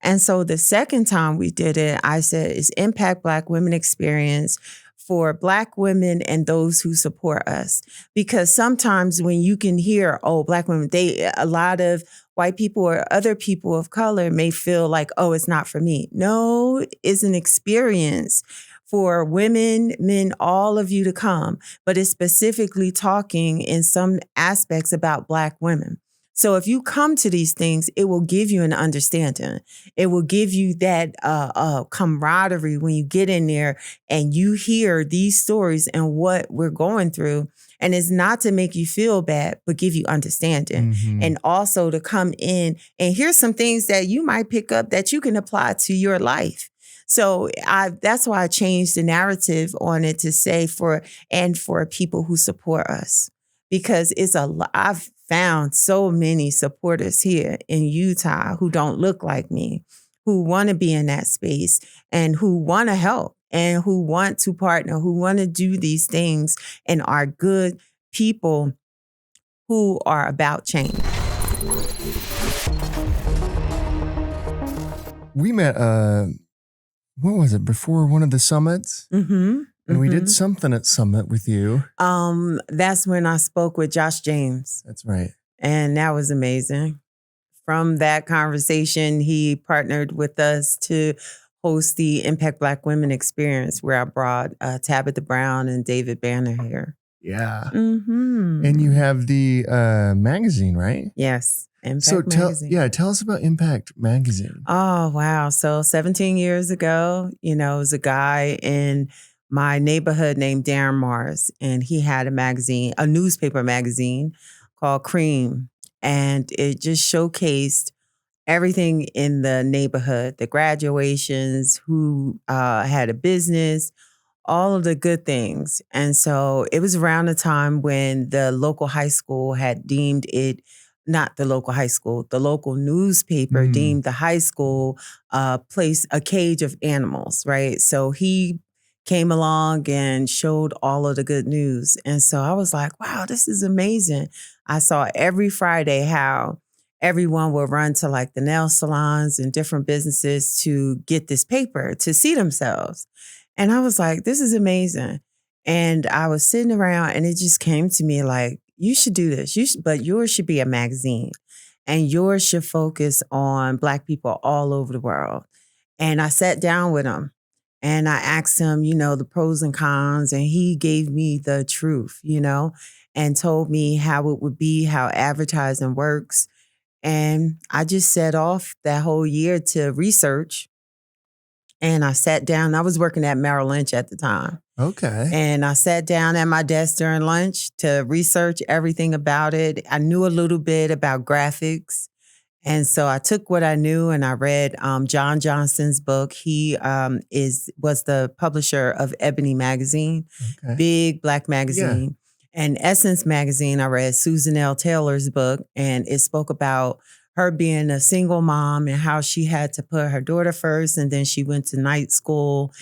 And so the second time we did it, I said, it's Impact Black Women Experience for Black women and those who support us. Because sometimes when you can hear, oh, Black women, a lot of white people or other people of color may feel like, oh, it's not for me. No, it's an experience for women, men, all of you to come, but it's specifically talking in some aspects about Black women. So if you come to these things, it will give you an understanding. It will give you that camaraderie when you get in there and you hear these stories and what we're going through. And it's not to make you feel bad, but give you understanding. Mm-hmm. And also to come in and hear some things that you might pick up that you can apply to your life. So that's why I changed the narrative on it to say for people who support us. Because I've found so many supporters here in Utah who don't look like me, who want to be in that space and who want to help and who want to partner, who want to do these things and are good people who are about change. We met, what was it, before one of the summits? Mm-hmm. And we did something at Summit with you. That's when I spoke with Josh James. That's right. And that was amazing. From that conversation, he partnered with us to host the Impact Black Women Experience, where I brought Tabitha Brown and David Banner here. Yeah. Mm-hmm. And you have the magazine, right? Yes. Impact Magazine. Tell us about Impact Magazine. Oh, wow. So 17 years ago, it was a guy in my neighborhood named Darren Mars, and he had a newspaper magazine called Cream, and it just showcased everything in the neighborhood, the graduations, who had a business, all of the good things. And so it was around the time when the local high school had deemed it, not the local high school, the local newspaper deemed the high school place a cage of animals, right? So he came along and showed all of the good news. And so I was like, wow, this is amazing. I saw every Friday how everyone would run to like the nail salons and different businesses to get this paper to see themselves. And I was like, this is amazing. And I was sitting around and it just came to me like, you should do this. But yours should be a magazine and yours should focus on Black people all over the world. And I sat down with him. And I asked him, the pros and cons, and he gave me the truth, and told me how it would be, how advertising works. And I just set off that whole year to research. And I sat down. I was working at Merrill Lynch at the time. Okay. And I sat down at my desk during lunch to research everything about it. I knew a little bit about graphics. And so I took what I knew and I read John Johnson's book. He was the publisher of Ebony Magazine, big Black magazine. Yeah. And Essence Magazine, I read Susan L. Taylor's book, and it spoke about her being a single mom and how she had to put her daughter first. And then she went to night school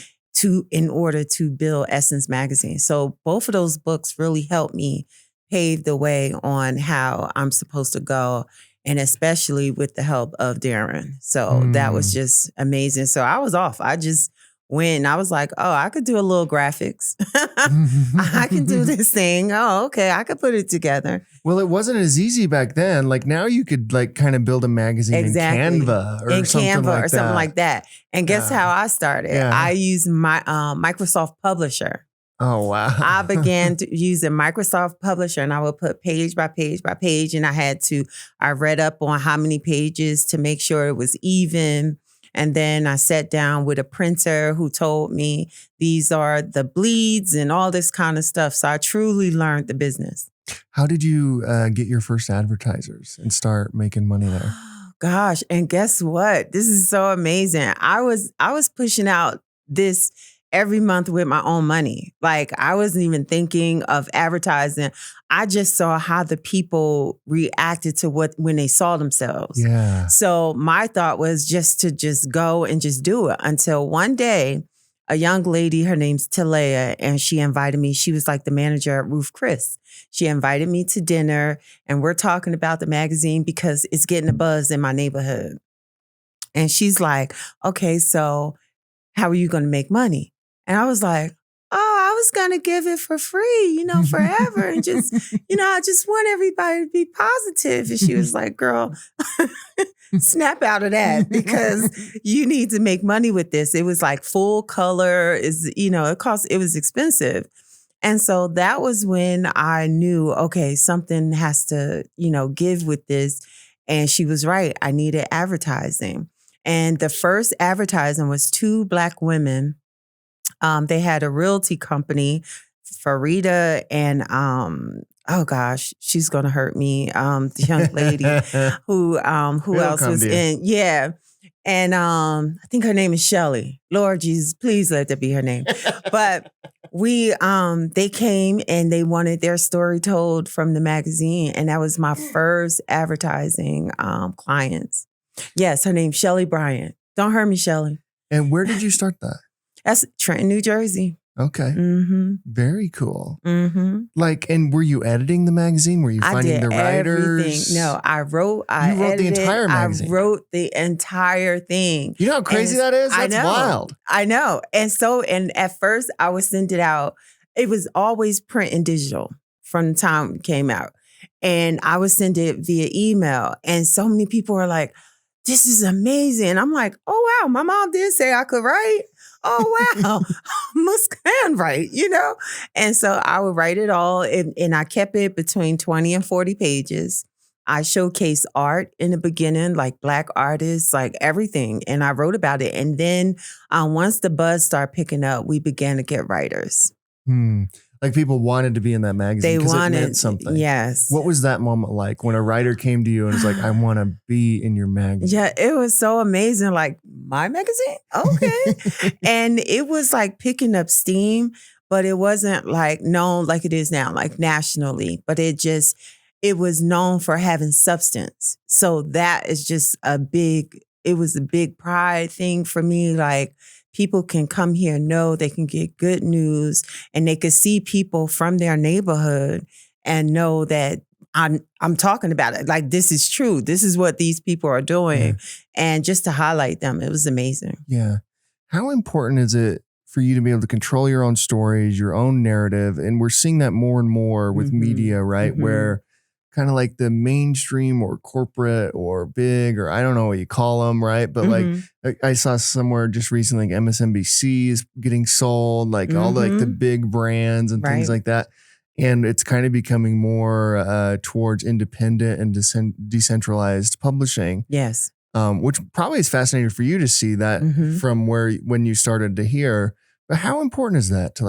in order to build Essence Magazine. So both of those books really helped me pave the way on how I'm supposed to go. And especially with the help of Darren. So that was just amazing. So I was off. I just went and I was like, oh, I could do a little graphics. I can do this thing. Oh, okay. I could put it together. Well, it wasn't as easy back then. Like now you could like kind of build a magazine in Canva or something like that. And guess how I started? Yeah. I used my Microsoft Publisher. Oh, wow. I began to use a Microsoft Publisher and I would put page by page by page. And I read up on how many pages to make sure it was even. And then I sat down with a printer who told me these are the bleeds and all this kind of stuff. So I truly learned the business. How did you get your first advertisers and start making money there? Gosh, and guess what? This is so amazing. I was pushing out this every month with my own money. Like I wasn't even thinking of advertising. I just saw how the people reacted to when they saw themselves. Yeah. So my thought was to go and just do it until one day, a young lady, her name's Talea, and she invited me. She was like the manager at Ruth Chris. She invited me to dinner and we're talking about the magazine because it's getting a buzz in my neighborhood. And she's like, okay, so how are you going to make money? And I was like, oh, I was going to give it for free, forever. And just, I just want everybody to be positive. And she was like, girl, snap out of that because you need to make money with this. It was like full color it was expensive. And so that was when I knew, okay, something has to, give with this. And she was right. I needed advertising. And the first advertising was 2 Black women. They had a realty company, Farida and oh gosh, she's gonna hurt me. The young lady who else was in? Yeah. And I think her name is Shelly. Lord Jesus, please let that be her name. But they came and they wanted their story told from the magazine. And that was my first advertising clients. Yes, her name's Shelly Bryant. Don't hurt me, Shelly. And where did you start that? That's Trenton, New Jersey. Okay. Mm-hmm. Very cool. Mm-hmm. And were you editing the magazine? Were you finding the writers? Everything. No, I wrote the entire magazine. I wrote the entire thing. You know how crazy that is? That's wild. I know. And at first I would send it out. It was always print and digital from the time it came out. And I would send it via email. And so many people were like, this is amazing. I'm like, oh, wow, my mom did say I could write. Oh, wow, must can write, And so I would write it all, and I kept it between 20 and 40 pages. I showcased art in the beginning, like Black artists, like everything. And I wrote about it. And then once the buzz started picking up, we began to get writers. Like people wanted to be in that magazine because it meant something. Yes. What was that moment like when a writer came to you and was like, I want to be in your magazine? Yeah, it was so amazing. Like, my magazine? Okay. And it was like picking up steam, but it wasn't like known like it is now, like nationally, but it was known for having substance. So that is just it was a big pride thing for me. Like, people can come here, know they can get good news, and they could see people from their neighborhood and know that I'm talking about it. Like, this is true. This is what these people are doing. Yeah. And just to highlight them, it was amazing. Yeah. How important is it for you to be able to control your own stories, your own narrative? And we're seeing that more and more with media, right? Mm-hmm. Where kind of like the mainstream or corporate or big, or I don't know what you call them, right? But like I saw somewhere just recently, like MSNBC is getting sold, like all like the big brands and things like that. And it's kind of becoming more towards independent and decentralized publishing. Yes. Which probably is fascinating for you to see that from when you started to hear. But how important is that to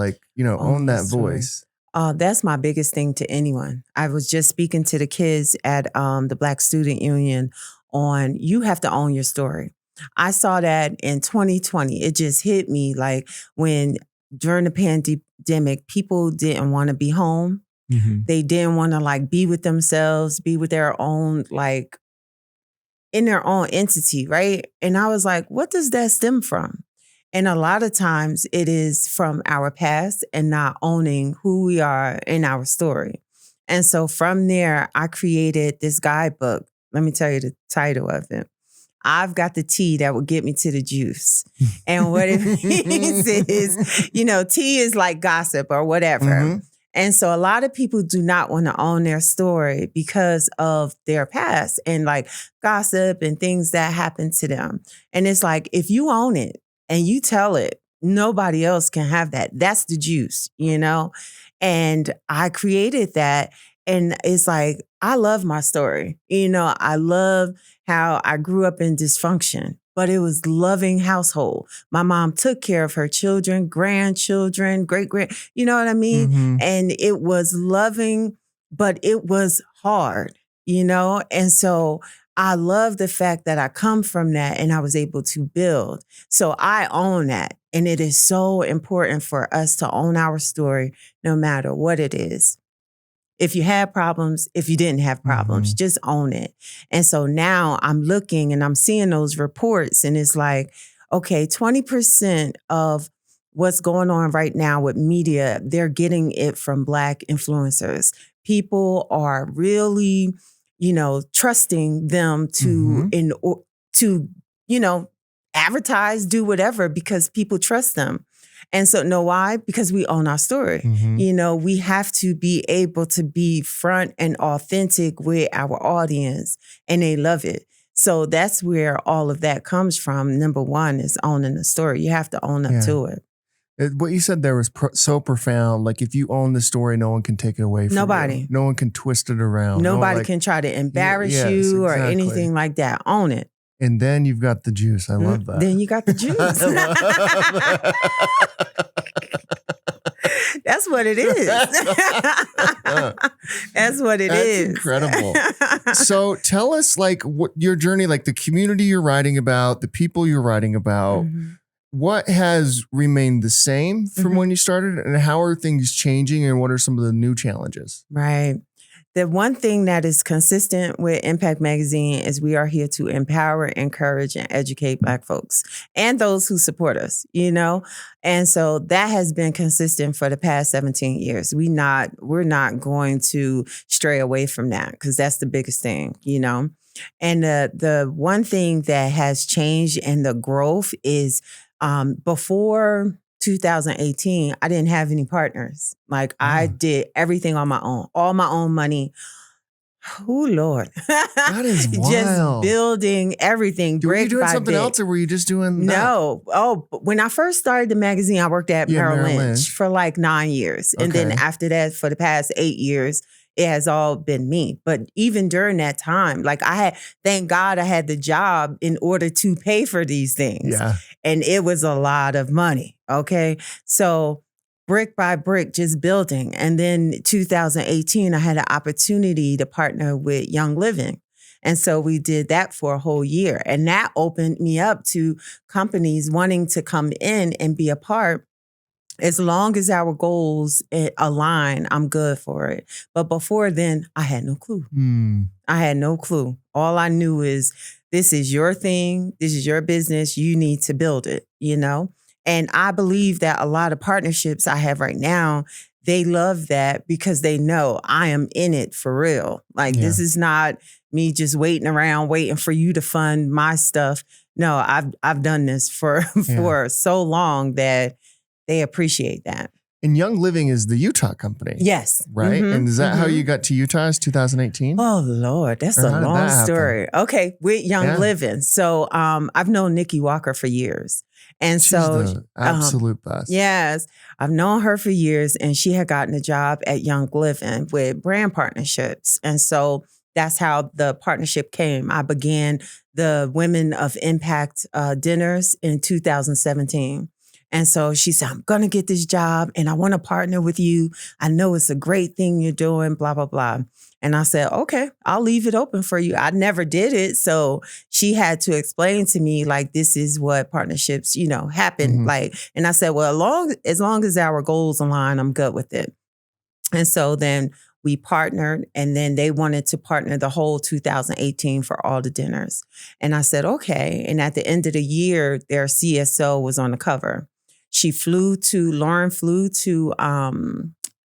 own that voice? That's my biggest thing to anyone. I was just speaking to the kids at the Black Student Union on, you have to own your story. I saw that in 2020. It just hit me like when during the pandemic, people didn't want to be home. They didn't want to be with themselves, be with their own, in their own entity, right? And I was like, what does that stem from? And a lot of times it is from our past and not owning who we are in our story. And so from there, I created this guidebook. Let me tell you the title of it. I've got the tea that will get me to the juice. And what it means is, tea is like gossip or whatever. And so a lot of people do not want to own their story because of their past and gossip and things that happened to them. And it's like, if you own it, and you tell it, nobody else can have that. That's the juice, And I created that. And it's like, I love my story. I love how I grew up in dysfunction, but it was loving household. My mom took care of her children, grandchildren, great-grand, you know what I mean? And it was loving, but it was hard, And so I love the fact that I come from that and I was able to build. So I own that. And it is so important for us to own our story, no matter what it is. If you had problems, if you didn't have problems, just own it. And so now I'm looking and I'm seeing those reports and it's like, okay, 20% of what's going on right now with media, they're getting it from Black influencers. People are really trusting them to advertise, do whatever because people trust them. And so, know why? Because we own our story. Mm-hmm. We have to be able to be front and authentic with our audience, and they love it. So that's where all of that comes from. Number one is owning the story. You have to own up to it. What you said there was so profound. Like if you own the story, no one can take it away from Nobody. you. No one can twist it around. Nobody can try to embarrass you or anything like that. Own it. And then you've got the juice. I love that. Then you got the juice. That's what it is. That's what it is. Incredible. So tell us what your journey, the community you're writing about, the people you're writing about, what has remained the same from when you started, and how are things changing, and what are some of the new challenges? Right. The one thing that is consistent with Impact Magazine is we are here to empower, encourage, and educate Black folks and those who support us, And so that has been consistent for the past 17 years. We're not going to stray away from that because that's the biggest thing, And the one thing that has changed in the growth is before 2018, I didn't have any partners. I did everything on my own, all my own money. Oh, Lord. That is wild. Just building everything. Were you doing something else, or were you just doing that? No. Oh, when I first started the magazine, I worked at Merrill Lynch for 9 years. And then after that, for the past 8 years, it has all been me. But even during that time, thank God I had the job in order to pay for these things. Yeah. And it was a lot of money. Okay. So brick by brick, just building. And then 2018, I had an opportunity to partner with Young Living. And so we did that for a whole year. And that opened me up to companies wanting to come in and be a part. As long as our goals align, I'm good for it. But before then, I had no clue. I had no clue. All I knew is this is your thing. This is your business. You need to build it, And I believe that a lot of partnerships I have right now, they love that because they know I am in it for real. This is not me just waiting around, waiting for you to fund my stuff. No, I've done this for so long that they appreciate that. And Young Living is the Utah company. Yes. Right? And is that how you got to Utah? Is 2018? Oh, Lord. That's a long story. Okay. With Young Living. So I've known Nikki Walker for years. And She's so the absolute best. Yes. I've known her for years, and she had gotten a job at Young Living with brand partnerships. And so that's how the partnership came. I began the Women of Impact dinners in 2017. And so she said, I'm going to get this job and I want to partner with you. I know it's a great thing you're doing, blah, blah, blah. And I said, okay, I'll leave it open for you. I never did it. So she had to explain to me, this is what partnerships, happen. And I said, well, as long as our goals align, I'm good with it. And so then we partnered, and then they wanted to partner the whole 2018 for all the dinners. And I said, okay. And at the end of the year, their CSO was on the cover. Lauren flew to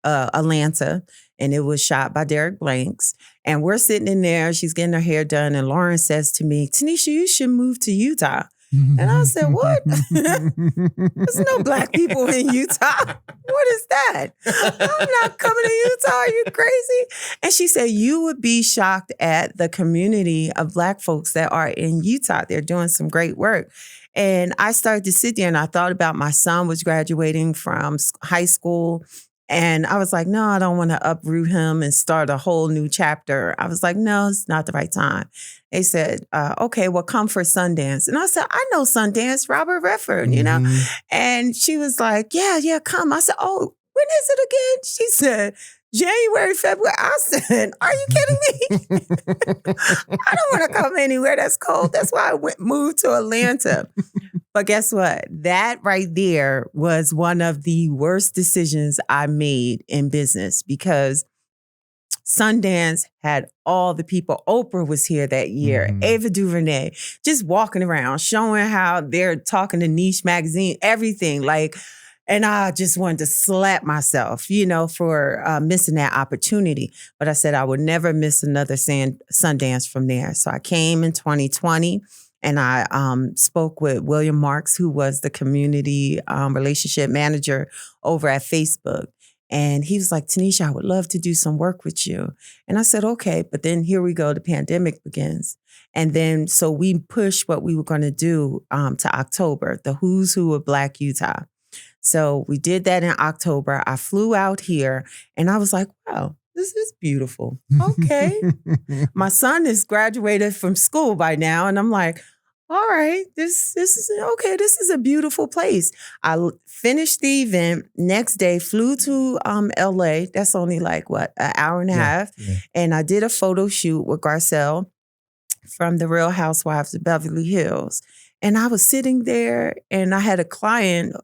Atlanta, and it was shot by Derek Blanks. And we're sitting in there, she's getting her hair done, and Lauren says to me, Tanisha, you should move to Utah. And I said, what? There's no Black people in Utah. What is that? I'm not coming to Utah. Are you crazy? And she said, you would be shocked at the community of Black folks that are in Utah. They're doing some great work. And I started to sit there and I thought about my son was graduating from high school. And I was like, no, I don't want to uproot him and start a whole new chapter. I was like, no, it's not the right time. They said, okay, well, come for Sundance. And I said, I know Sundance, Robert Redford, And she was like, yeah, come. I said, oh, when is it again? She said, January, February. I said, are you kidding me? I don't want to come anywhere that's cold. That's why I moved to Atlanta. But guess what? That right there was one of the worst decisions I made in business because Sundance had all the people. Oprah was here that year. Ava DuVernay, just walking around, showing how they're talking to Niche Magazine, everything. And I just wanted to slap myself, for missing that opportunity. But I said I would never miss another Sundance from there. So I came in 2020. And I spoke with William Marks, who was the community relationship manager over at Facebook. And he was like, Tunisha, I would love to do some work with you. And I said, okay. But then here we go, the pandemic begins. And then so we pushed what we were going to do to October, the Who's Who of Black Utah. So we did that in October. I flew out here and I was like, wow, this is beautiful. Okay. My son is graduated from school by now. And I'm like, all right, this is okay. This is a beautiful place. I finished the event. Next day, flew to LA. That's only like what, an hour and a half. Yeah. And I did a photo shoot with Garcelle from the Real Housewives of Beverly Hills. And I was sitting there and I had a client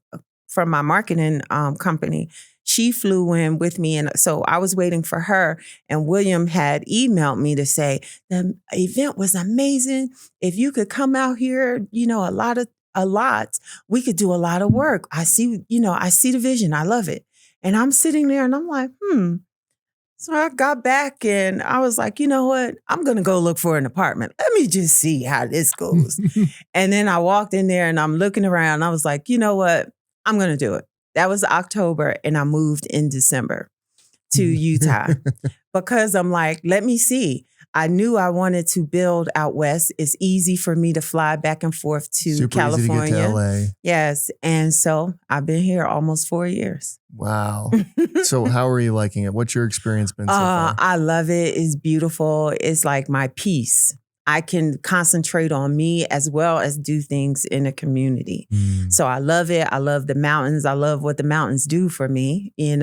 from my marketing company. She flew in with me. And so I was waiting for her. And William had emailed me to say, the event was amazing. If you could come out here, a lot, we could do a lot of work. I see the vision. I love it. And I'm sitting there and I'm like, So I got back and I was like, you know what? I'm going to go look for an apartment. Let me just see how this goes. And then I walked in there and I'm looking around. I was like, you know what? I'm going to do it. That was October and I moved in December to Utah because I'm like, let me see. I knew I wanted to build out west. It's easy for me to fly back and forth to Super California. Easy to get to LA. Yes. And so I've been here almost 4 years. Wow. So how are you liking it? What's your experience been so far? I love it. It's beautiful. It's like my peace. I can concentrate on me as well as do things in a community. So I love it. I love the mountains. I love what the mountains do for me, and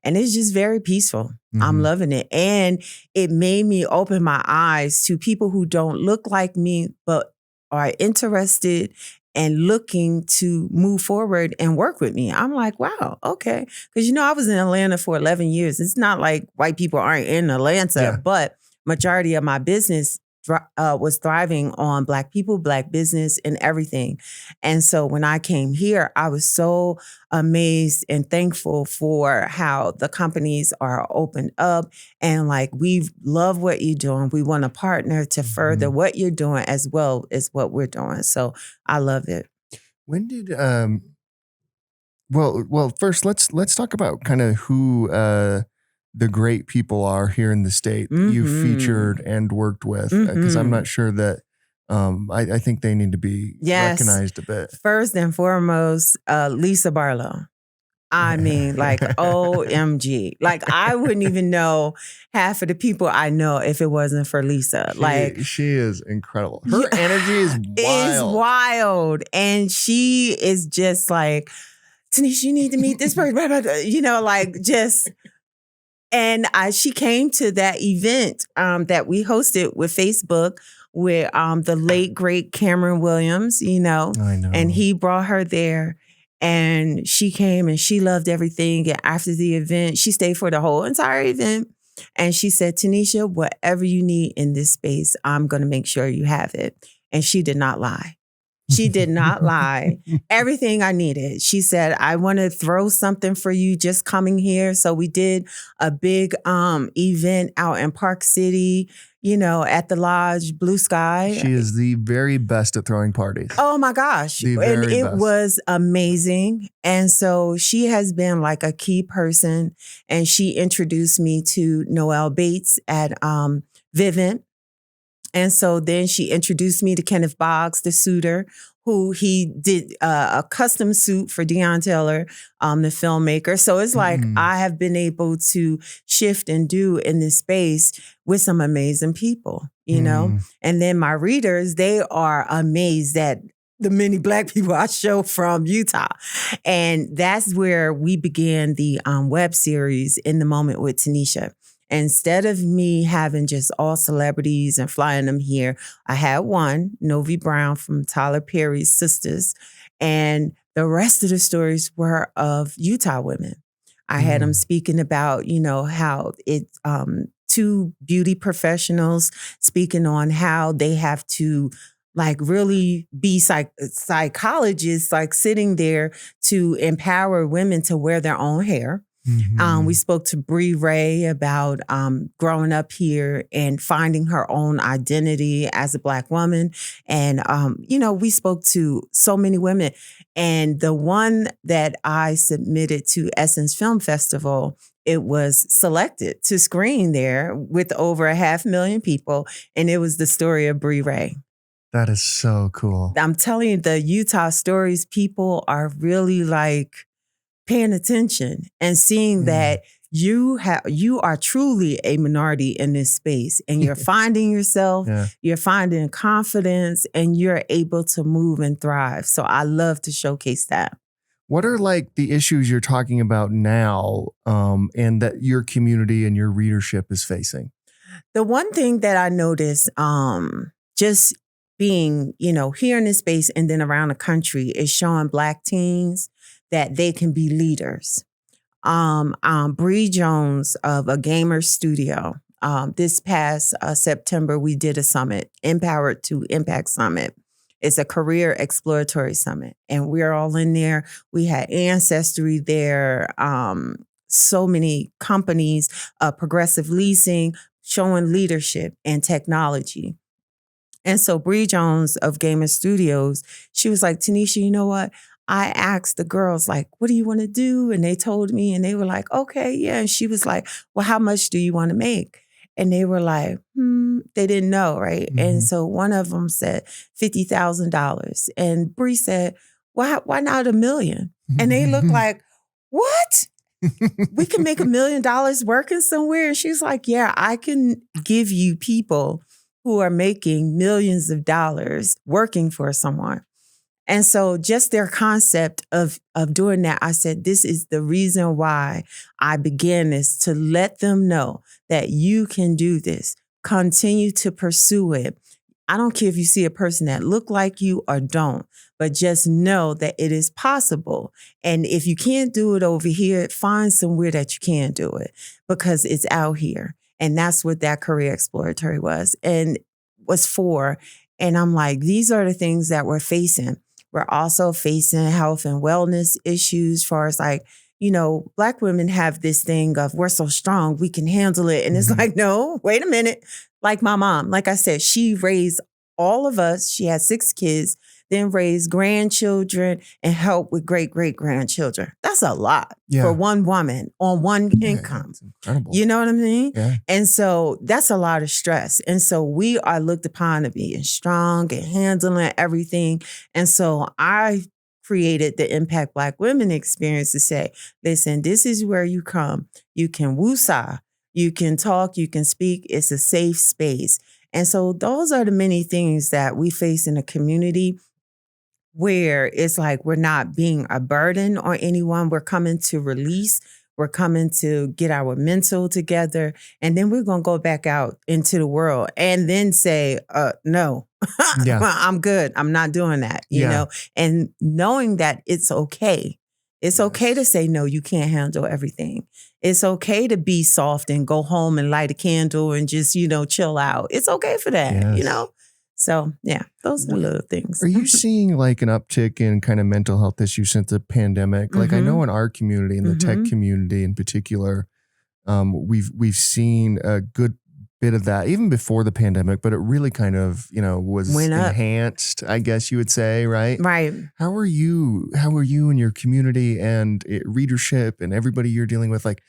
it's just very peaceful. I'm loving it. And it made me open my eyes to people who don't look like me, but are interested and looking to move forward and work with me. I'm like, wow, okay. Because, I was in Atlanta for 11 years. It's not like white people aren't in Atlanta, but majority of my business was thriving on Black people, Black business, and everything. And so when I came here, I was so amazed and thankful for how the companies are opened up and like, we love what you're doing. We want to partner to further what you're doing as well as what we're doing. So I love it. When did well, first let's talk about kind of who the great people are here in the state you featured and worked with, because I'm not sure that I think they need to be recognized a bit. First and foremost, Lisa Barlow. I mean, like, OMG. Like, I wouldn't even know half of the people I know if it wasn't for Lisa. She is incredible. Her energy is wild. It's wild. And she is just like, Tanisha, you need to meet this person. And she came to that event that we hosted with Facebook with the late, great Cameron Williams, I know. And he brought her there. And she came and she loved everything. And after the event, she stayed for the whole entire event. And she said, Tanisha, whatever you need in this space, I'm going to make sure you have it. And she did not lie. She did not lie. Everything I needed. She said, I want to throw something for you just coming here. So we did a big event out in Park City, at the Lodge, Blue Sky. She is the very best at throwing parties. Oh my gosh. And it was amazing. And so she has been like a key person. And she introduced me to Noelle Bates at Vivint. And so then she introduced me to Kenneth Boggs, the suitor, who he did a custom suit for Deion Taylor, the filmmaker. So it's like I have been able to shift and do in this space with some amazing people, And then my readers, they are amazed at the many Black people I show from Utah. And that's where we began the web series, In the Moment with Tunisha. Instead of me having just all celebrities and flying them here, I had one, Novi Brown from Tyler Perry's Sisters, and the rest of the stories were of Utah women. I had them speaking about, how it's two beauty professionals speaking on how they have to really be psychologists, sitting there to empower women to wear their own hair. We spoke to Bree Ray about growing up here and finding her own identity as a Black woman. And, we spoke to so many women. And the one that I submitted to Essence Film Festival, it was selected to screen there with over 500,000 people. And it was the story of Bree Ray. That is so cool. I'm telling you, the Utah stories, people are really like paying attention and seeing that you are truly a minority in this space, and you're finding yourself, you're finding confidence, and you're able to move and thrive. So I love to showcase that. What are like the issues you're talking about now, and that your community and your readership is facing? The one thing that I noticed, just being, here in this space and then around the country, is showing Black teens that they can be leaders. Bree Jones of A Gamer Studio, this past September, we did a summit, Empowered to Impact Summit. It's a career exploratory summit, and we're all in there. We had Ancestry there, so many companies, Progressive Leasing, showing leadership and technology. And so Bree Jones of Gamer Studios, she was like, Tanisha, you know what? I asked the girls, like, what do you want to do? And they told me, and they were like, okay, yeah. And she was like, well, how much do you want to make? And they were like, they didn't know, right? And so one of them said $50,000. And Bree said, why not $1 million? And they looked like, what? We can make $1 million working somewhere? And she's like, yeah, I can give you people who are making millions of dollars working for someone. And so just their concept of doing that, I said, this is the reason why I began this, to let them know that you can do this. Continue to pursue it. I don't care if you see a person that look like you or don't, but just know that it is possible. And if you can't do it over here, find somewhere that you can do it, because it's out here. And that's what that career exploratory was for. And I'm like, these are the things that we're facing. We're also facing health and wellness issues, as far as like, Black women have this thing of, we're so strong, we can handle it. And it's like, no, wait a minute. Like my mom, like I said, she raised all of us. She had 6 kids, then raised grandchildren and helped with great-great-grandchildren. That's a lot for one woman on one income. It's incredible. You know what I mean? Yeah. And so that's a lot of stress. And so we are looked upon to being strong and handling everything. And so I created the Impact Black Women experience to say, listen, this is where you come. You can woosah. You can talk. You can speak. It's a safe space. And so those are the many things that we face in the community, where it's like we're not being a burden on anyone. We're coming to release. We're coming to get our mental together. And then we're going to go back out into the world and then say, no, I'm good. I'm not doing that, you know, and knowing that it's okay. It's okay to say, no, you can't handle everything. It's okay to be soft and go home and light a candle and just, chill out. It's okay for that, So, yeah, those are the little things. Are you seeing like an uptick in kind of mental health issues since the pandemic? Like I know in our community, in the tech community in particular, we've seen a good bit of that even before the pandemic, but it really kind of, was enhanced, I guess you would say, right? Right. How are you and your community and readership and everybody you're dealing with? Like,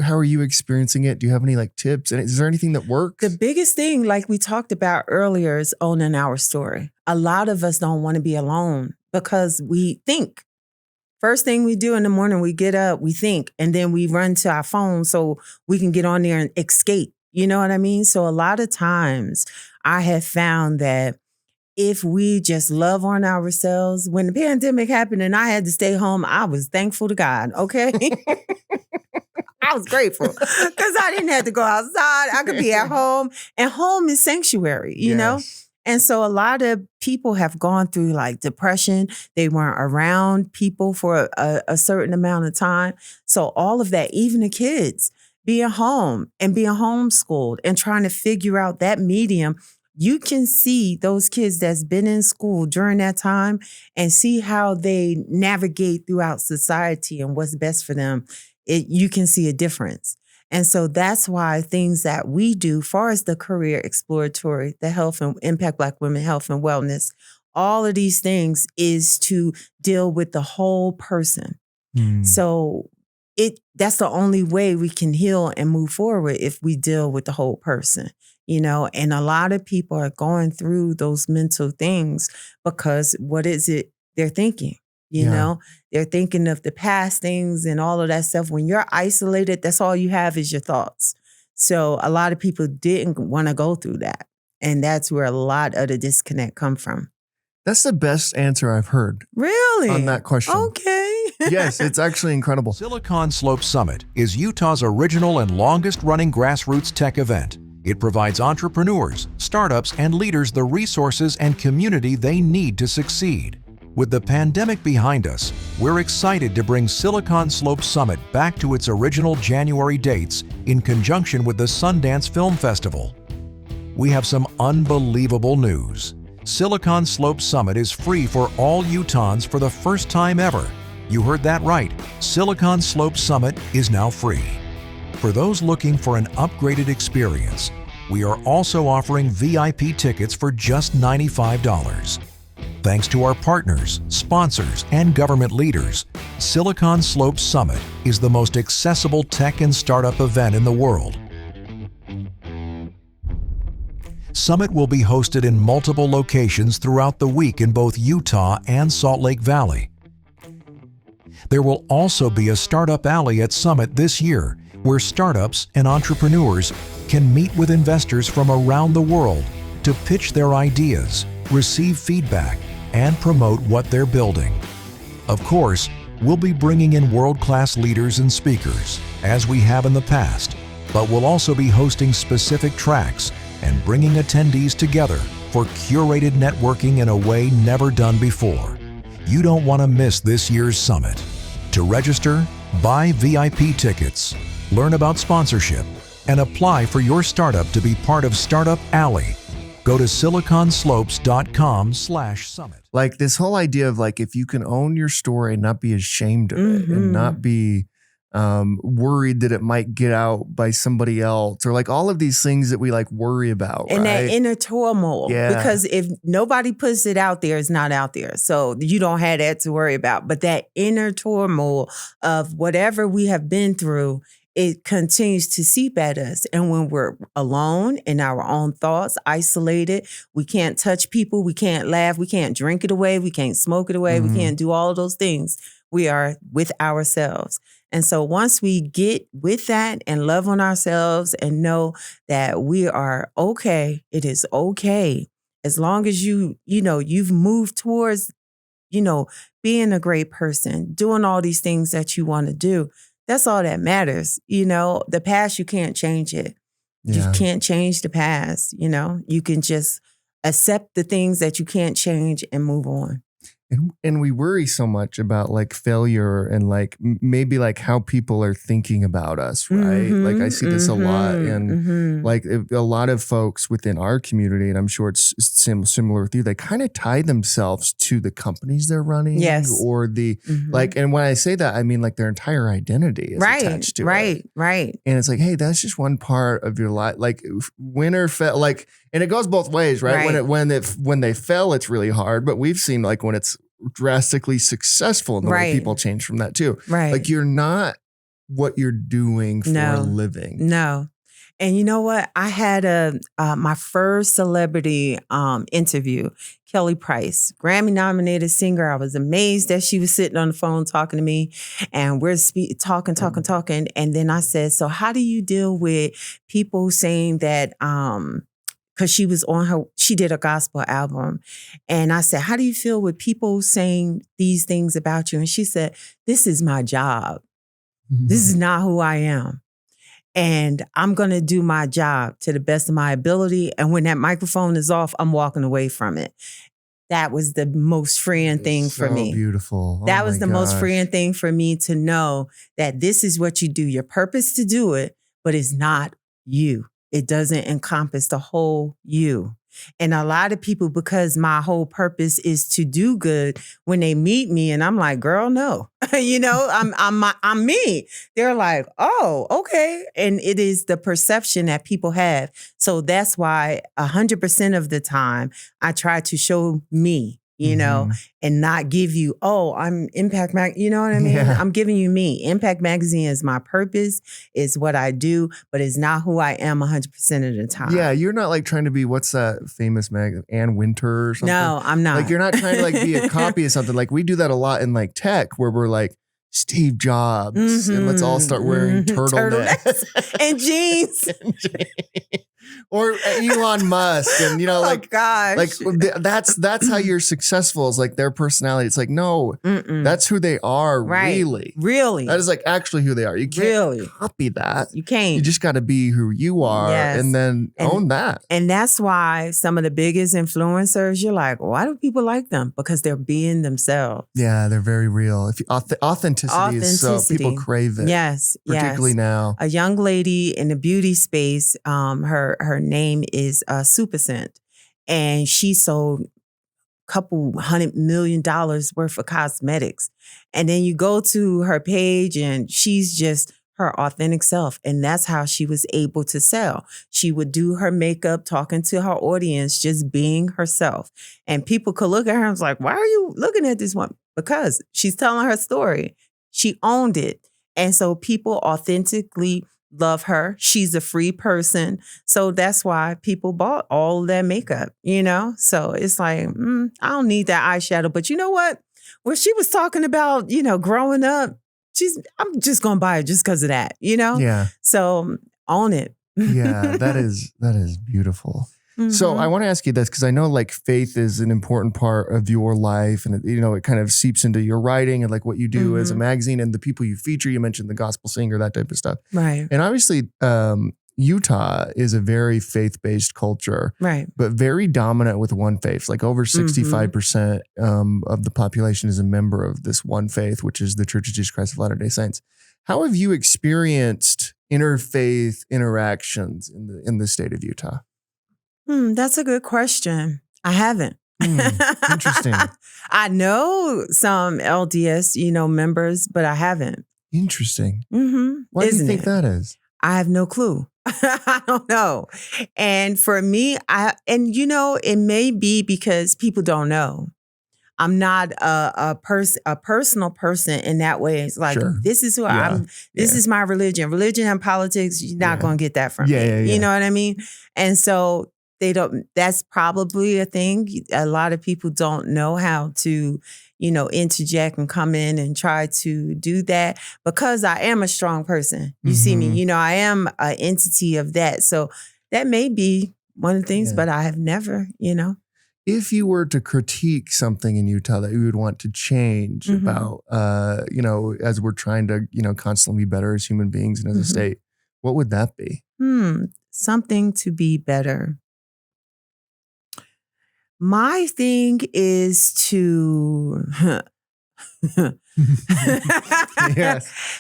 how are you experiencing it? Do you have any like tips? And is there anything that works? The biggest thing, like we talked about earlier, is owning our story. A lot of us don't want to be alone because we think. First thing we do in the morning, we get up, we think, and then we run to our phone so we can get on there and escape. You know what I mean? So a lot of times I have found that if we just love on ourselves, when the pandemic happened and I had to stay home, I was thankful to God, okay? I was grateful because I didn't have to go outside. I could be at home, and home is sanctuary, you know? And so a lot of people have gone through like depression. They weren't around people for a certain amount of time. So all of that, even the kids being home and being homeschooled and trying to figure out that medium, you can see those kids that's been in school during that time and see how they navigate throughout society and what's best for them. you can see a difference. And so that's why things that we do, far as the career exploratory, the health and impact Black women health and wellness, all of these things is to deal with the whole person. So that's the only way we can heal and move forward, if we deal with the whole person, and a lot of people are going through those mental things because what is it they're thinking? They're thinking of the past things and all of that stuff. When you're isolated, that's all you have is your thoughts. So a lot of people didn't want to go through that. And that's where a lot of the disconnect come from. That's the best answer I've heard. Really? On that question. Okay. Yes, it's actually incredible. Silicon Slope Summit is Utah's original and longest-running grassroots tech event. It provides entrepreneurs, startups, and leaders the resources and community they need to succeed. With the pandemic behind us, we're excited to bring Silicon Slope Summit back to its original January dates in conjunction with the Sundance Film Festival. We have some unbelievable news. Silicon Slope Summit is free for all Utahns for the first time ever. You heard that right. Silicon Slope Summit is now free. For those looking for an upgraded experience, we are also offering VIP tickets for just $95. Thanks to our partners, sponsors, and government leaders, Silicon Slope Summit is the most accessible tech and startup event in the world. Summit will be hosted in multiple locations throughout the week in both Utah and Salt Lake Valley. There will also be a Startup Alley at Summit this year, where startups and entrepreneurs can meet with investors from around the world to pitch their ideas, receive feedback, and promote what they're building. Of course, we'll be bringing in world-class leaders and speakers, as we have in the past, but we'll also be hosting specific tracks and bringing attendees together for curated networking in a way never done before. You don't want to miss this year's summit. To register, buy VIP tickets, learn about sponsorship, and apply for your startup to be part of Startup Alley, go to siliconslopes.com/summit. Like this whole idea of like, if you can own your story and not be ashamed of it and not be worried that it might get out by somebody else, or like all of these things that we like worry about. And right? that inner turmoil. Yeah. Because if nobody puts it out there, it's not out there. So you don't have that to worry about. But that inner turmoil of whatever we have been through, it continues to seep at us. And when we're alone in our own thoughts, isolated, we can't touch people, we can't laugh, we can't drink it away, we can't smoke it away, we can't do all of those things. We are with ourselves. And so once we get with that and love on ourselves and know that we are okay, it is okay. As long as you've moved towards, being a great person, doing all these things that you want to do. That's all that matters. The past, you can't change it. Yeah. You can't change the past. You can just accept the things that you can't change and move on. And we worry so much about like failure and like maybe like how people are thinking about us, right? Like I see this a lot, and like a lot of folks within our community, and I'm sure it's similar with you, they kind of tie themselves to the companies they're running, yes, or the like. And when I say that, I mean like their entire identity is attached to it, right. And it's like, hey, that's just one part of your life. Like win or fail, like, and it goes both ways, right? When they fail, it's really hard, but we've seen like when it's drastically successful and the way people change from that too. Right. Like you're not what you're doing for a living. No. And you know what? I had my first celebrity interview, Kelly Price, Grammy nominated singer. I was amazed that she was sitting on the phone talking to me, and we're talking. And then I said, so how do you deal with people saying that, because she did a gospel album. And I said, how do you feel with people saying these things about you? And she said, this is my job. This is not who I am. And I'm going to do my job to the best of my ability. And when that microphone is off, I'm walking away from it. That was the most freeing thing for me. Beautiful. That was the most freeing thing for me, to know that this is what you do, your purpose to do it, but it's not you. It doesn't encompass the whole you. And a lot of people, because my whole purpose is to do good, when they meet me and I'm like, girl, no, I'm me. They're like, oh, okay. And it is the perception that people have. So that's why 100% of the time I try to show me, and not give you, I'm Impact Mag. You know what I mean? Yeah. I'm giving you me. Impact Magazine is my purpose, is what I do, but it's not who I am 100% of the time. Yeah, you're not like trying to be, what's that famous Ann Winter or something? No, I'm not. Like you're not trying to like be a copy of something. Like we do that a lot in like tech where we're like Steve Jobs and let's all start wearing turtlenecks and jeans. Or Elon Musk and gosh. like that's how you're successful, is like their personality. It's like, no, that's who they are. Right. Really. That is like actually who they are. You can't copy that. You can't. You just got to be who you are and then own that. And that's why some of the biggest influencers, you're like, why do people like them? Because they're being themselves. Yeah, they're very real. Authenticity is so people crave it. Yes, particularly now. A young lady in the beauty space, her name is Supercent, and she sold a couple $100 million worth of cosmetics. And then you go to her page and she's just her authentic self. And that's how she was able to sell. She would do her makeup, talking to her audience, just being herself. And people could look at her and was like, why are you looking at this one? Because she's telling her story. She owned it. And so people authentically love her. She's a free person. So that's why people bought all of that makeup, So it's like, I don't need that eyeshadow. But you know what? When she was talking about, growing up, I'm just going to buy it just because of that, Yeah. So own it. Yeah, that is beautiful. Mm-hmm. So I want to ask you this, because I know like faith is an important part of your life, and it kind of seeps into your writing and like what you do as a magazine and the people you feature. You mentioned the gospel singer, that type of stuff. Right. And obviously Utah is a very faith-based culture, right? But very dominant with one faith. Like over 65% of the population is a member of this one faith, which is the Church of Jesus Christ of Latter-day Saints. How have you experienced interfaith interactions in the state of Utah? That's a good question. I haven't. Interesting. I know some LDS, members, but I haven't. Interesting. Mm-hmm. Why do you think that is? I have no clue. I don't know. And for me, it may be because people don't know. I'm not a personal person in that way. It's like, this is who I am. This is my religion. Religion and politics, you're not going to get that from me. You know what I mean? And so they don't, that's probably a thing. A lot of people don't know how to, interject and come in and try to do that, because I am a strong person. You see me, I am an entity of that. So that may be one of the things, but I have never, If you were to critique something in Utah that you would want to change about, as we're trying to, constantly be better as human beings and as a state, what would that be? Something to be better. My thing is to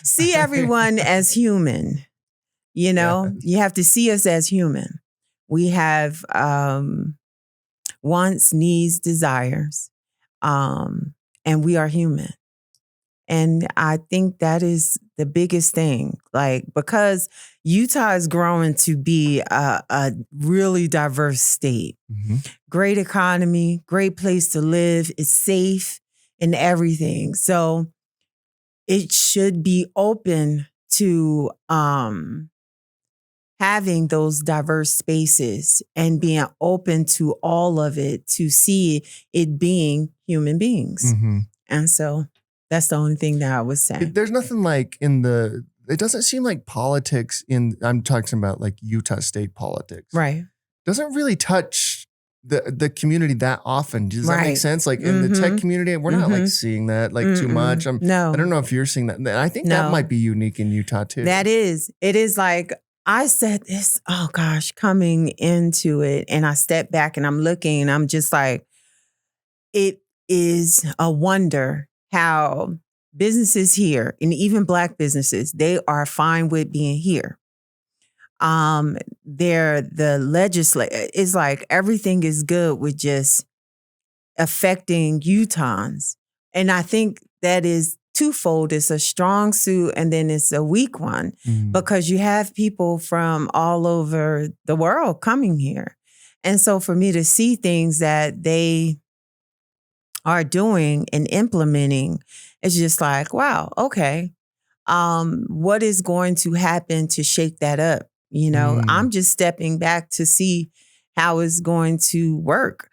see everyone as human. You have to see us as human. We have wants, needs, desires, and we are human. And I think that is the biggest thing, because Utah is growing to be a really diverse state. Great economy, great place to live. It's safe and everything. So it should be open to having those diverse spaces and being open to all of it, to see it being human beings. And so that's the only thing that I would say. There's nothing like it doesn't seem like politics I'm talking about like Utah state politics. Right. Doesn't really touch the community that often. Does that make sense? Like in the tech community, we're not like seeing that too much. No. I don't know if you're seeing that. I think that might be unique in Utah too. That is. It is like, I said this, coming into it, and I stepped back and I'm looking and I'm just like, it is a wonder how businesses here, and even Black businesses, they are fine with being here. They're the legislature. It's like everything is good with just affecting Utahns. And I think that is twofold. It's a strong suit and then it's a weak one because you have people from all over the world coming here. And so for me to see things that they are doing and implementing, it's just like, wow, okay. What is going to happen to shake that up? I'm just stepping back to see how it's going to work.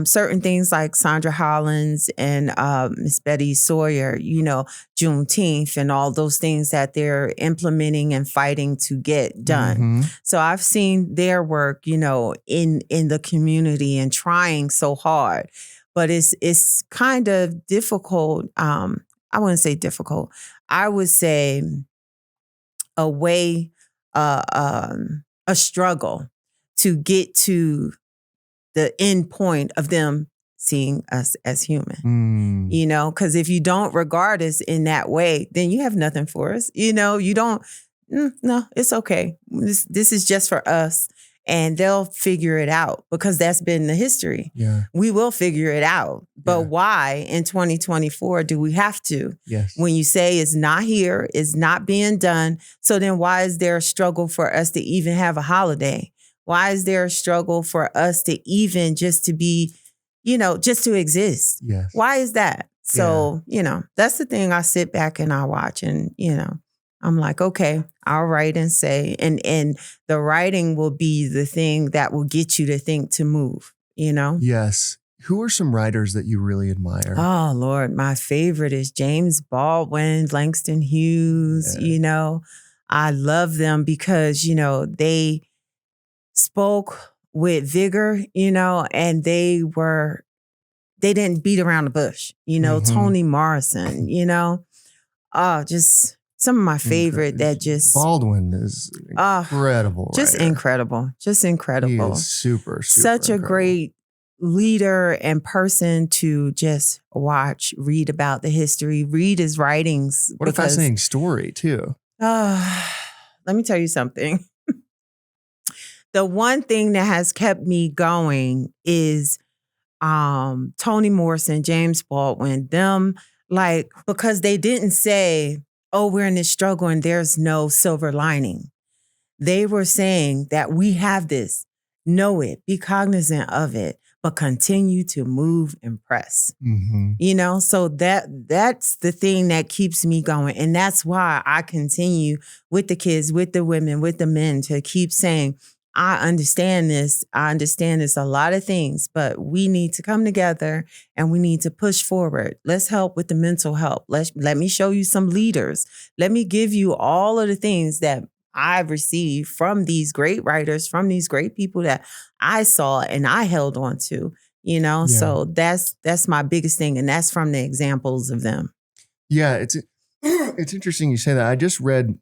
Certain things like Sandra Hollins and Miss Betty Sawyer, Juneteenth and all those things that they're implementing and fighting to get done. So I've seen their work, in the community and trying so hard. But it's kind of difficult. I wouldn't say difficult. I would say a way, a struggle to get to the end point of them seeing us as human, because if you don't regard us in that way, then you have nothing for us. You don't, no, it's okay. This is just for us. And they'll figure it out because that's been the history. Yeah. We will figure it out. But why in 2024 do we have to? Yes. When you say it's not here, it's not being done. So then why is there a struggle for us to even have a holiday? Why is there a struggle for us to even just to be, just to exist? Yes. Why is that? So, that's the thing I sit back and I watch and, I'm like, okay, I'll write and say, and the writing will be the thing that will get you to think to move, Yes. Who are some writers that you really admire? Oh, Lord, my favorite is James Baldwin, Langston Hughes, I love them because, they spoke with vigor, and they didn't beat around the bush, Toni Morrison, just some of my favorite that just Baldwin is incredible. Just writer. Incredible. Just incredible. He is super Such a incredible. great leader and person to just watch, read about the history, read his writings. What a fascinating story too. Let me tell you something. The one thing that has kept me going is Toni Morrison, James Baldwin, them because they didn't say, oh, we're in this struggle and there's no silver lining. They were saying that we have this, know it, be cognizant of it, but continue to move and press. So that's the thing that keeps me going. And that's why I continue with the kids, with the women, with the men to keep saying, I understand this. I understand this a lot of things, but we need to come together and we need to push forward. Let's help with the mental health. Let me show you some leaders. Let me give you all of the things that I've received from these great writers, from these great people that I saw and I held on to, So that's my biggest thing. And that's from the examples of them. Yeah, it's interesting you say that. I just read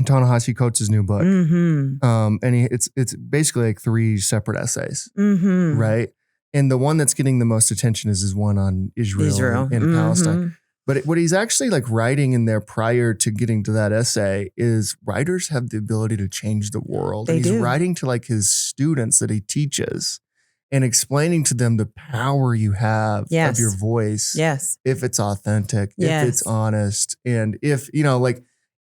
Ta-Nehisi Coates' new book. And it's basically like 3 separate essays, right? And the one that's getting the most attention is his one on Israel and Palestine. But what he's actually writing in there prior to getting to that essay is writers have the ability to change the world. They and he's do. writing to his students that he teaches and explaining to them the power you have of your voice. Yes. If it's authentic, Yes. if it's honest, and if,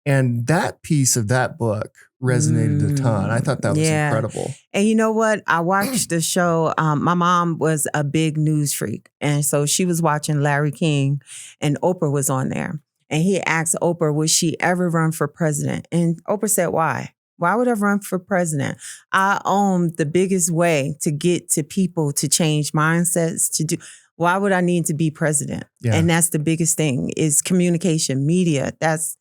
and that piece of that book resonated a ton. I thought that was incredible. And you know what? I watched the show. My mom was a big news freak. And so she was watching Larry King and Oprah was on there. And he asked Oprah, would she ever run for president? And Oprah said, why? Why would I run for president? I own the biggest way to get to people to change mindsets, to do. Why would I need to be president? Yeah. And that's the biggest thing is communication, media. That's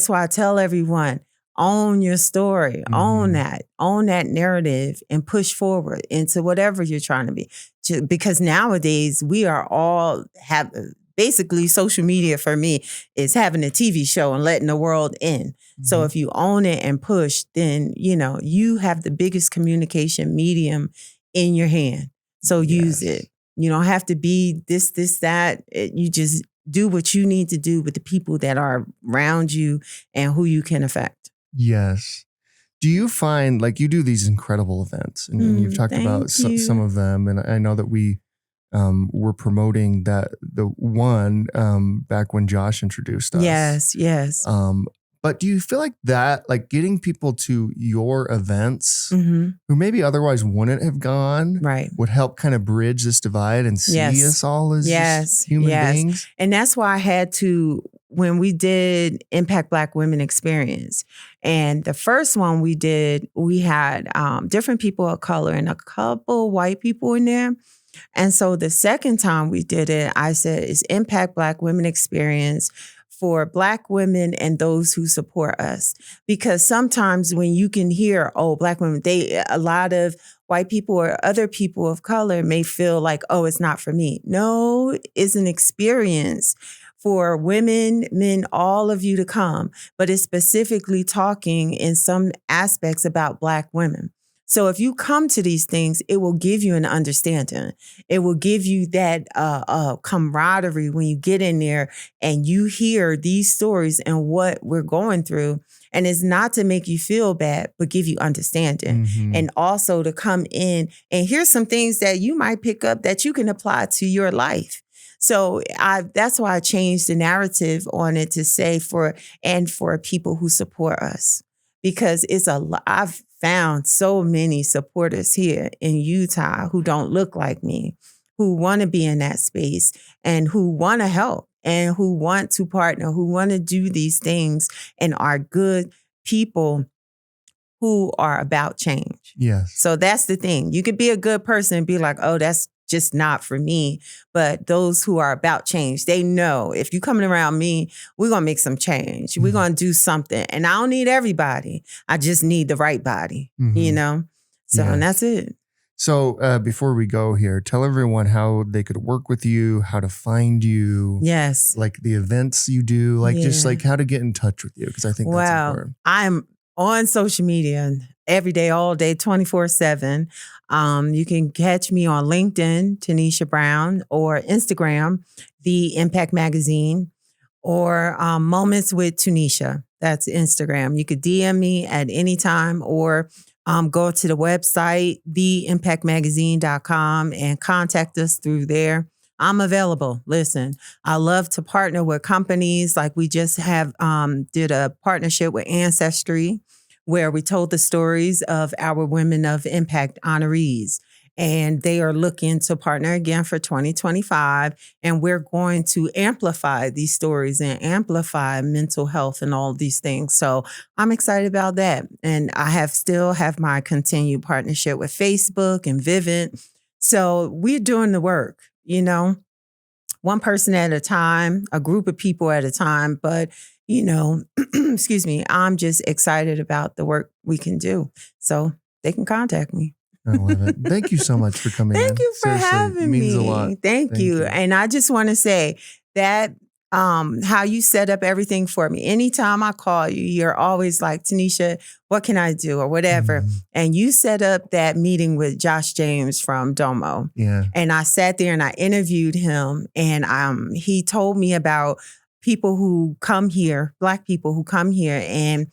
why I tell everyone, own your story, own that narrative and push forward into whatever you're trying to be. Because nowadays we are all basically social media for me is having a TV show and letting the world in. So if you own it and push, then, you have the biggest communication medium in your hand. So use it. You don't have to be this, that. You just do what you need to do with the people that are around you and who you can affect. Yes. Do you find, like, you do these incredible events, and you've talked about some of them, and I know that we were promoting the one back when Josh introduced us. Yes. But do you feel like that, like getting people to your events who maybe otherwise wouldn't have gone, would help kind of bridge this divide and see us all as just human beings? And that's why I had to, when we did Impact Black Women Experience, and the first one we did, we had different people of color and a couple white people in there. And so the second time we did it, I said, it's Impact Black Women Experience for Black women and those who support us. Because sometimes when you can hear, oh, Black women, a lot of white people or other people of color may feel like, oh, it's not for me. No, it's an experience for women, men, all of you to come. But it's specifically talking in some aspects about Black women. So if you come to these things, it will give you an understanding. It will give you that camaraderie when you get in there and you hear these stories and what we're going through. And it's not to make you feel bad, but give you understanding. And also to come in and hear some things that you might pick up that you can apply to your life. So that's why I changed the narrative on it to say for people who support us. Because I've found so many supporters here in Utah who don't look like me, who want to be in that space and who want to help and who want to partner, who want to do these things and are good people who are about change. Yes. So that's the thing. You could be a good person and be like, oh, that's just not for me. But those who are about change, they know if you're coming around me, we're going to make some change. We're going to do something. And I don't need everybody. I just need the right body, you know? So, and that's it. So before we go here, tell everyone how they could work with you, how to find you. Yes. Like the events you do, like just like how to get in touch with you. Because I think that's important. I'm on social media every day, all day, 24/7. You can catch me on LinkedIn, Tunisha Brown, or Instagram, The Impact Magazine, or Moments with Tunisha. That's Instagram. You could DM me at any time or go to the website, theimpactmagazine.com, and contact us through there. I'm available. Listen, I love to partner with companies. Like we just did a partnership with Ancestry, where we told the stories of our Women of Impact honorees. And they are looking to partner again for 2025. And we're going to amplify these stories and amplify mental health and all these things. So I'm excited about that. And I still have my continued partnership with Facebook and Vivint. So we're doing the work, you know, one person at a time, a group of people at a time. But you know, excuse me, I'm just excited about the work we can do. So they can contact me. I love it. Thank you so much for coming in. Thank you for having me. It means a lot. Thank you. And I just want to say that how you set up everything for me. Anytime I call you, you're always like, Tunisha, what can I do or whatever. And you set up that meeting with Josh James from Domo. Yeah. And I sat there and I interviewed him and he told me about people who come here, Black people who come here and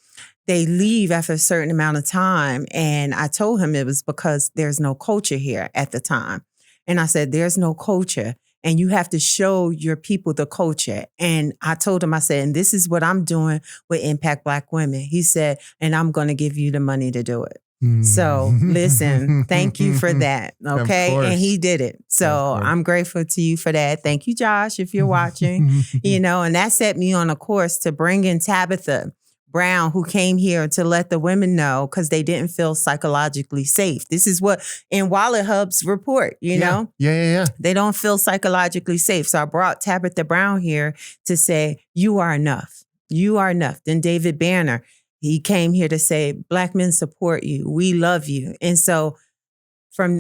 they leave after a certain amount of time. And I told him it was because there's no culture here at the time. And I said, there's no culture and you have to show your people the culture. And I told him, I said, and this is what I'm doing with Impact Black Women. He said, and I'm going to give you the money to do it. So listen, thank you for that. Okay. And he did it. So I'm grateful to you for that. Thank you, Josh, if you're watching, you know, and that set me on a course to bring in Tabitha Brown, who came here to let the women know because they didn't feel psychologically safe. This is what in Wallet Hub's report, you know? Yeah. They don't feel psychologically safe. So I brought Tabitha Brown here to say, you are enough. You are enough. Then David Banner, he came here to say, Black men support you. We love you. And so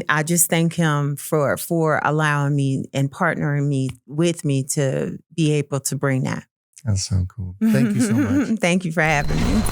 I just thank him for allowing me and partnering with me to be able to bring that. That's so cool. Thank you so much. Thank you for having me.